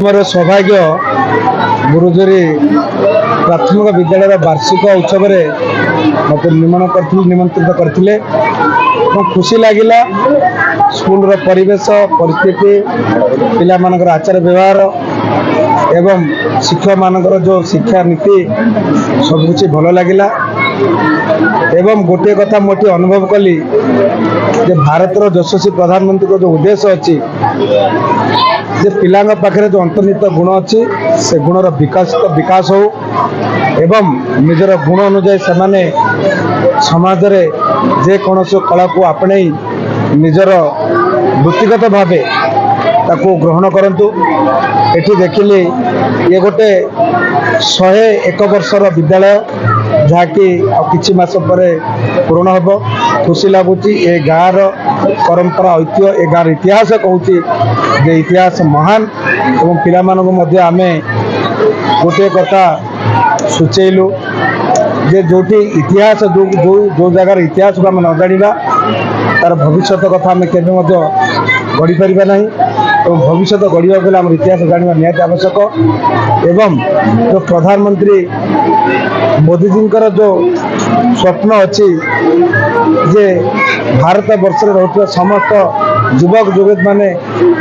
मोर सौभाग्य गुरुजरी प्राथमिक विद्यालय वार्षिक उत्सव मत निमंत्रित करते खुशी लगिला। स्कूल परिवेश परिस्थिति पिला मानकर आचार व्यवहार एवं शिक्षक मानकर जो शिक्षा नीति सबकिछ भल लगिला। एवं गोटे कथा मोटे अनुभव कली जे भारतर यशस्वी प्रधानमंत्री को जो उद्देश्य अच्छी जे पिला पाखे जो अंतर्निहित गुण अच्छी से गुणर विकास हो एवं निजर गुण अनुजाई से समाज रे जे कौन कला को आपणे निजर वृत्तिगत भावे ताको ग्रहण करंतु। एठी देखिली ये गोटे 101 वर्षर विद्यालय जहाँकि किछि मास परे पूर्ण हम। खुशी लगुच ए गाँव परंपरा ऐतिह्य ए गाँव इतिहास कहूँ जे इतिहास महान एवं पिला मानक मध्य आमे गोटे कथा सूचेलु जे जोटी इतिहास जो जगार इतिहास को आम न जाना तार भविष्य कथा आम के गढ़ी पारिबा नहीं और भविष्य गढ़ा गले आम इतिहास जाना निहाती आवश्यक। एवं जो प्रधानमंत्री मोदी जी जो स्वप्न अच्छी जे भारत वर्ष रहा समस्त युवक युवती माने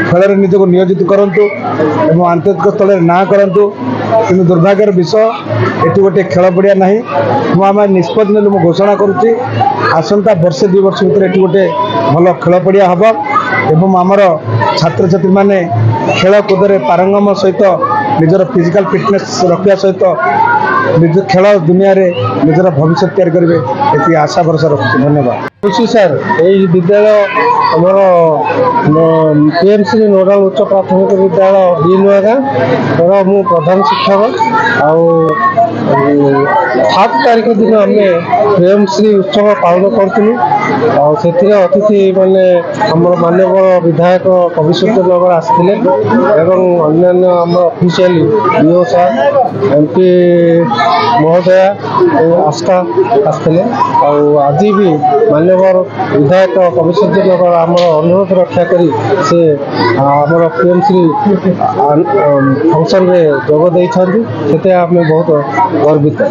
खेल निजक नियोजित करंतु एवं आंतरिक स्थल ना करंतु। कि दुर्भाग्यर विषय ये गोटे खेल पड़िया ना मुझे निष्पत्ति ने घोषणा करुच्ची आसंता वर्षे 2 वर्ष भर ये गोटे भल खेल पड़िया हम एवं आमर छात्र छात्री माने खेल कूद पारंगम सहित निजर फिजिकल फिटनेस रखा सहित निज खेल दुनिया रे निजर भविष्य तैयार करेंगे ये आशा भरोसा रखुच्छी। धन्यवाद। खुशी सर यही विद्यालय आमर पीएमसी नोडाल उच्च प्राथमिक विद्यालय बी नुआगाँ मु प्रधान शिक्षक आ 7 तारीख दिन आम पीएमसी उत्सव पालन करूँ से अतिथि माने आम माननीय विधायक कविसूर्य नगर आसते अन्य आम ऑफिशियल डीओ सार एमपी महोदया आस्था आसते आज भी माननीय विधायक कविसूर्य नगर आम अनुरोध रक्षा करी से आमर पीएमसी फंक्शन रे जोग देइछन्ति सेते आमे बहुत गर्वित।